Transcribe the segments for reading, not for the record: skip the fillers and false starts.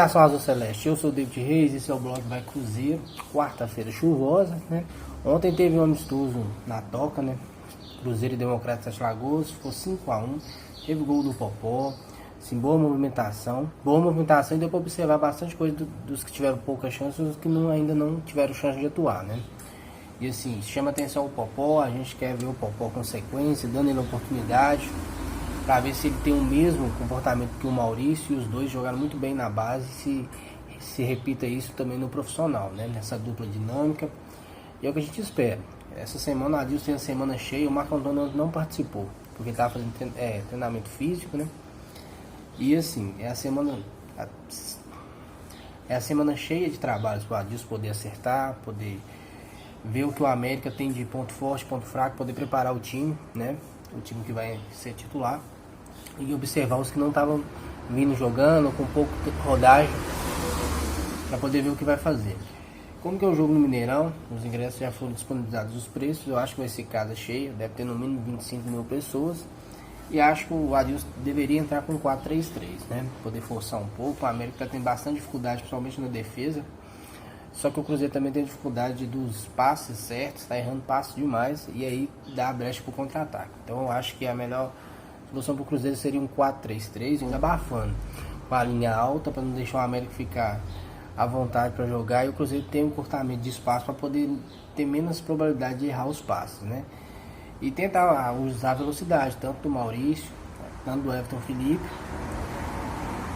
Nação Azul Celeste, eu sou o David Reis, esse é o blog Vai Cruzeiro, quarta-feira chuvosa, né? Ontem teve um amistoso na Toca, né? Cruzeiro e Democrata de Sete Lagoas, ficou 5-1, teve gol do Popó, assim, boa movimentação e deu para observar bastante coisa dos que tiveram poucas chances e dos que ainda não tiveram chance de atuar, né? E assim, chama atenção o Popó, a gente quer ver o Popó com sequência, dando ele a oportunidade, para ver se ele tem o mesmo comportamento que o Maurício, e os dois jogaram muito bem na base, se repita isso também no profissional, né? Nessa dupla dinâmica, e é o que a gente espera. Essa semana a Adilson tem a semana cheia, o Marco Antônio não participou, porque estava fazendo treinamento físico, né? E assim, é a semana cheia de trabalhos para o Adilson poder acertar, poder ver o que o América tem de ponto forte, ponto fraco, poder preparar o time, né? O time que vai ser titular, e observar os que não estavam vindo jogando, com pouco rodagem, para poder ver o que vai fazer. Como que é o jogo no Mineirão, os ingressos já foram disponibilizados os preços, eu acho que vai ser casa cheia, deve ter no mínimo 25 mil pessoas, e acho que o Adilson deveria entrar com 4-3-3, né? Poder forçar um pouco. O América tem bastante dificuldade, principalmente na defesa, só que o Cruzeiro também tem dificuldade dos passes certos, está errando passes demais, e aí dá a brecha para o contra-ataque. Então eu acho que a melhor solução para o Cruzeiro seria um 4-3-3, ainda abafando com a linha alta, para não deixar o América ficar à vontade para jogar, e o Cruzeiro tem um cortamento de espaço para poder ter menos probabilidade de errar os passes, né? E tentar usar a velocidade, tanto do Maurício, tanto do Everton Felipe,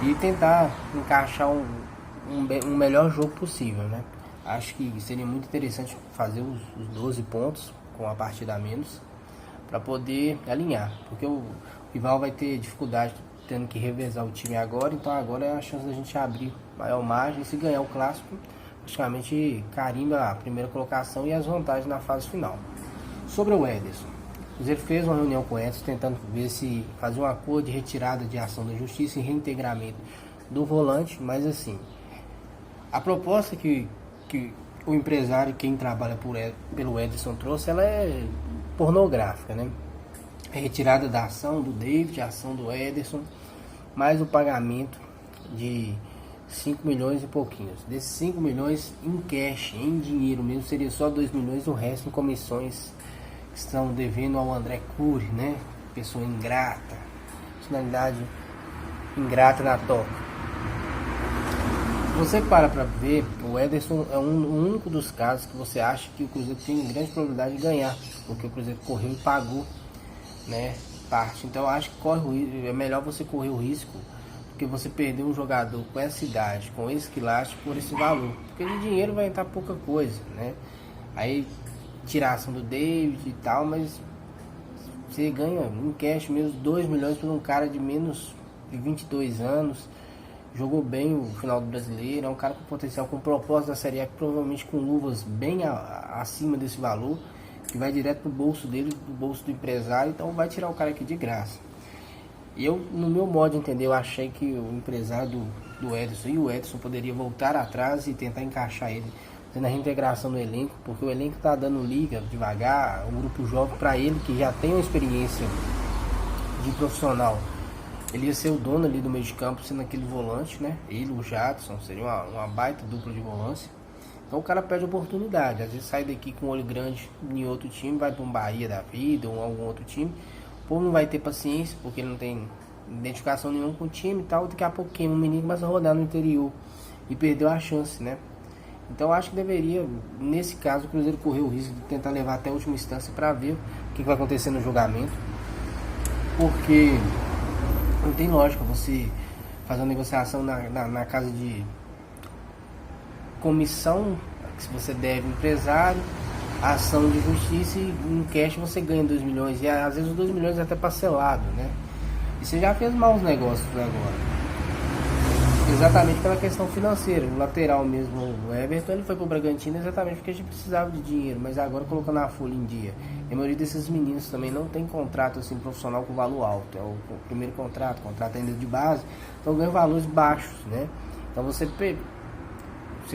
e tentar encaixar um melhor jogo possível, né? Acho que seria muito interessante fazer os 12 pontos com a partida a menos, para poder alinhar, porque o rival vai ter dificuldade tendo que revezar o time agora, então agora é a chance da gente abrir maior margem. Se ganhar o clássico, praticamente carimba a primeira colocação e as vantagens na fase final. Sobre o Ederson, o Cruzeiro fez uma reunião com o Ederson, tentando ver se fazer um acordo de retirada de ação da justiça e reintegramento do volante, mas assim, a proposta que o empresário, quem trabalha pelo Ederson trouxe, ela é pornográfica, né? É retirada da ação do David, a ação do Ederson, mais o pagamento de 5 milhões e pouquinhos. Desses 5 milhões em cash, em dinheiro mesmo, seria só 2 milhões, o resto em comissões que estão devendo ao André Cury, né? Pessoa ingrata, personalidade ingrata na toca. Você para ver, o Ederson é um único dos casos que você acha que o Cruzeiro tem grande probabilidade de ganhar, porque o Cruzeiro correu e pagou, né, parte. Então eu acho que é melhor você correr o risco do que você perder um jogador com essa idade, com esse quilate, por esse valor, porque de dinheiro vai entrar pouca coisa, né? Aí tirar a ação do David e tal, mas você ganha em cash mesmo 2 milhões por um cara de menos de 22 anos. Jogou bem o final do Brasileiro, é um cara com potencial, com propósito da Série A, provavelmente com luvas bem acima desse valor, que vai direto pro bolso dele, do bolso do empresário, então vai tirar o cara aqui de graça. E eu, no meu modo de entender, eu achei que o empresário do Ederson e o Edson poderia voltar atrás e tentar encaixar ele na reintegração do elenco, porque o elenco tá dando liga devagar, um grupo jovem para ele, que já tem uma experiência de profissional. Ele ia ser o dono ali do meio de campo, sendo aquele volante, né? Ele, o Jadson, seria uma baita dupla de volância. Então o cara perde oportunidade. Às vezes sai daqui com um olho grande em outro time, vai para um Bahia da vida ou algum outro time. O povo não vai ter paciência, porque ele não tem identificação nenhuma com o time e tal. Daqui a pouco queima um menino, começa a rodar no interior e perdeu a chance, né? Então acho que deveria, nesse caso, o Cruzeiro correr o risco de tentar levar até a última instância para ver o que vai acontecer no julgamento. Porque não tem lógica você fazer uma negociação na casa de comissão, que se você deve empresário, ação de justiça, e em cash você ganha 2 milhões. E às vezes os 2 milhões é até parcelado, né? E você já fez maus negócios agora. Exatamente pela questão financeira. O lateral mesmo, o Everton, ele foi pro Bragantino exatamente porque a gente precisava de dinheiro, mas agora colocando a folha em dia. E a maioria desses meninos também não tem contrato assim profissional com valor alto. É o primeiro contrato ainda de base, então ganha valores baixos, né? Então você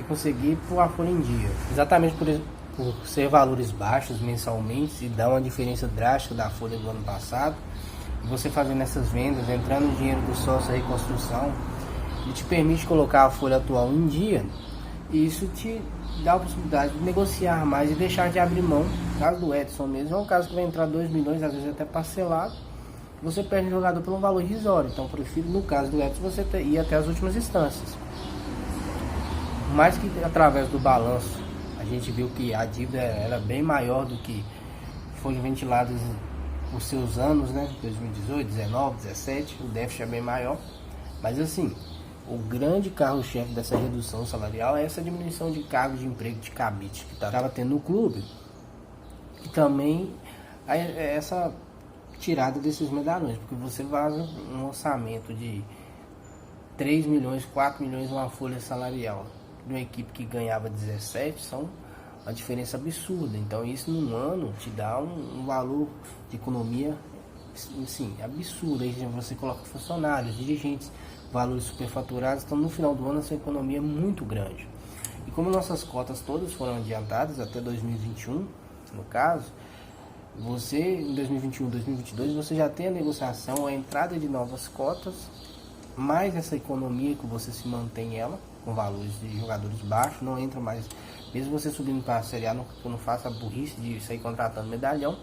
conseguir pôr a folha em dia. Exatamente por ser valores baixos mensalmente, e dá uma diferença drástica da folha do ano passado. E você fazendo essas vendas, entrando o dinheiro do sócio, reconstrução, ele te permite colocar a folha atual em dia, e isso te dá a possibilidade de negociar mais e deixar de abrir mão. No caso do Edson mesmo, é um caso que vai entrar 2 milhões, às vezes até parcelado, você perde o jogador por um valor irrisório. Então, prefiro, no caso do Edson, você ir até as últimas instâncias. Mais que através do balanço, a gente viu que a dívida era bem maior do que foi ventilado os seus anos, né? 2018, 19, 17, o déficit é bem maior. Mas assim, o grande carro-chefe dessa redução salarial é essa diminuição de cargos de emprego de cabide que estava tendo no clube, e também essa tirada desses medalhões, porque você vaza um orçamento de 3 milhões, 4 milhões, uma folha salarial de uma equipe que ganhava 17, são uma diferença absurda. Então isso num ano te dá um valor de economia, sim, absurdo. Aí você coloca funcionários, dirigentes, valores superfaturados, então no final do ano essa economia é muito grande. E como nossas cotas todas foram adiantadas até 2021, no caso, você em 2021, 2022, você já tem a negociação, a entrada de novas cotas, mais essa economia que você se mantém ela, com valores de jogadores baixos, não entra mais, mesmo você subindo para a Série A, não faça a burrice de sair contratando medalhão.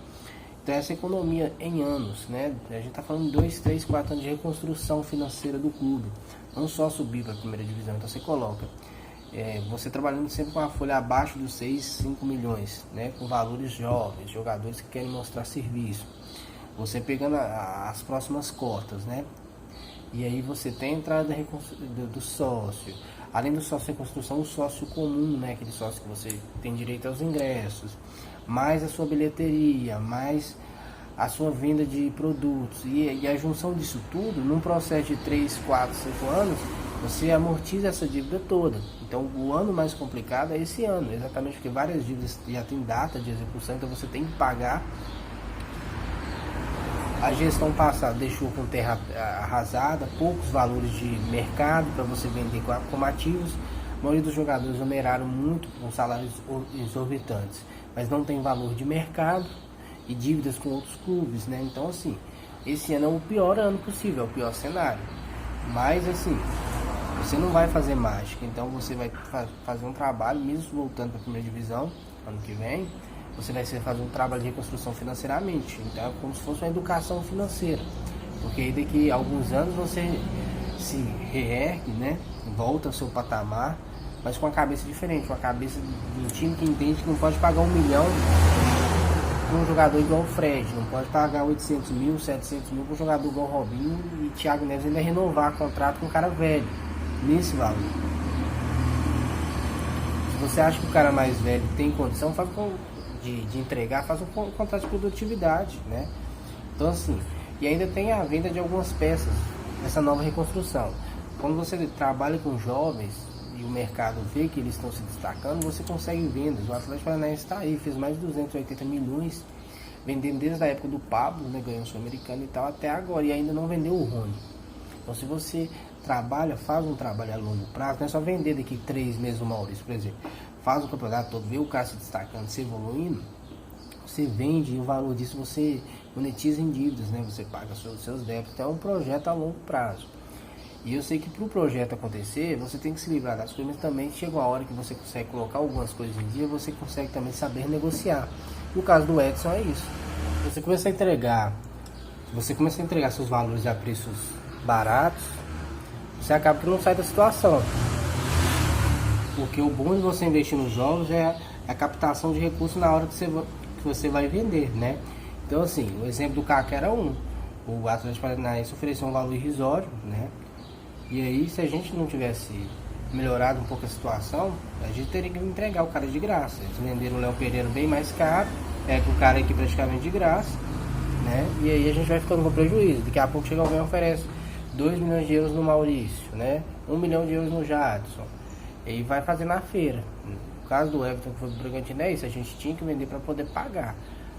Então essa economia em anos, né? A gente está falando de 2, 3, 4 anos de reconstrução financeira do clube, não só subir para a primeira divisão. Então você coloca, você trabalhando sempre com a folha abaixo dos 6, 5 milhões, né? Com valores jovens, jogadores que querem mostrar serviço, você pegando as próximas cotas, né? E aí você tem a entrada do sócio, além do sócio reconstrução, o sócio comum, né? Aquele sócio que você tem direito aos ingressos, mais a sua bilheteria, mais a sua venda de produtos, e a junção disso tudo, num processo de 3, 4, 5 anos, você amortiza essa dívida toda. Então o ano mais complicado é esse ano, exatamente porque várias dívidas já tem data de execução, então você tem que pagar. A gestão passada deixou com terra arrasada, poucos valores de mercado para você vender como ativos. A maioria dos jogadores oneraram muito com salários exorbitantes, mas não tem valor de mercado e dívidas com outros clubes, né? Então assim, esse ano é o pior ano possível, é o pior cenário. Mas assim, você não vai fazer mágica, então você vai fazer um trabalho, mesmo voltando para a primeira divisão ano que vem, você vai fazer um trabalho de reconstrução financeiramente. Então é como se fosse uma educação financeira, porque aí daqui a alguns anos você se reergue, né? Volta ao seu patamar, mas com a cabeça diferente, com a cabeça de um time que entende que não pode pagar 1 milhão para um jogador igual o Fred, não pode pagar 800 mil, 700 mil para um jogador igual o Robinho, e Thiago Neves ainda renovar contrato com um cara velho, nesse valor. Se você acha que o cara mais velho tem condição, faz de entregar, faz um contrato de produtividade, né? Então assim, e ainda tem a venda de algumas peças nessa nova reconstrução. Quando você trabalha com jovens e o mercado vê que eles estão se destacando, você consegue vendas. O Atlético Paranaense está aí, fez mais de 280 milhões, vendendo desde a época do Pablo, né, ganhou o Sul-Americano e tal, até agora, e ainda não vendeu o Rony. Então se você trabalha, faz um trabalho a longo prazo, não é só vender daqui 3 meses o Maurício, por exemplo. Faz o campeonato todo, vê o cara se destacando, se evoluindo, você vende, e o valor disso você monetiza em dívidas, né? Você paga seus débitos. Então é um projeto a longo prazo. E eu sei que para o projeto acontecer, você tem que se livrar das coisas, mas também chega uma hora que você consegue colocar algumas coisas em dia, você consegue também saber negociar. No caso do Edson é isso. Você começa a entregar seus valores a preços baratos, você acaba que não sai da situação. Porque o bom de você investir nos jogos é a captação de recursos na hora que você vai vender, né? Então assim, o exemplo do Kaká era o Atlético Paranaense ofereceu um valor irrisório, né? E aí, se a gente não tivesse melhorado um pouco a situação, a gente teria que entregar o cara de graça. Eles venderam o Léo Pereira bem mais caro, com o cara aqui praticamente de graça, né? E aí a gente vai ficando com prejuízo. Daqui a pouco chega alguém e oferece 2 milhões de euros no Maurício, né? 1 milhão de euros no Jadson. E vai fazer na feira. No caso do Everton, que foi do Bragantino, é isso. A gente tinha que vender para poder pagar.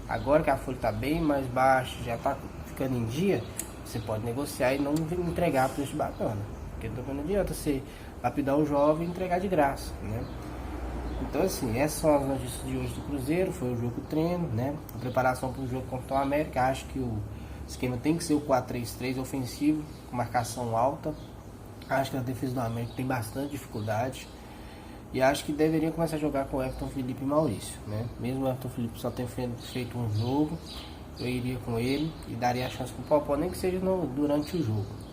Agora que a folha está bem mais baixa, já está ficando em dia, você pode negociar e não entregar a preço bacana. Porque não adianta você lapidar o jovem e entregar de graça, né? Então assim, essas são as notícias de hoje do Cruzeiro. Foi o jogo treino, né? A preparação para o jogo contra o América. Acho que o esquema tem que ser o 4-3-3 ofensivo, com marcação alta. Acho que a defesa do América tem bastante dificuldade. E acho que deveria começar a jogar com o Everton, Felipe e Maurício, né? Mesmo o Everton Felipe só tendo feito um jogo, eu iria com ele e daria a chance pro Popó, nem que seja durante o jogo.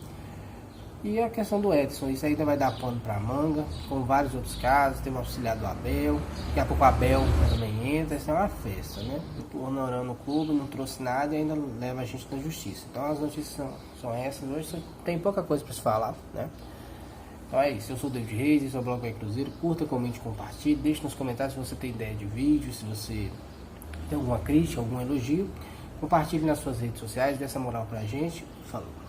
E a questão do Edson, isso ainda vai dar pano pra manga, com vários outros casos, tem o auxiliar do Abel, daqui a pouco o Abel também entra, isso é uma festa, né? Honorando o clube, não trouxe nada e ainda leva a gente na justiça. Então as notícias são essas, hoje tem pouca coisa para se falar, né? Então é isso, eu sou o David Reis, esse é o Blog Vai Cruzeiro, curta, comente, compartilhe, deixe nos comentários se você tem ideia de vídeo, se você tem alguma crítica, algum elogio, compartilhe nas suas redes sociais, dê essa moral pra gente, falou!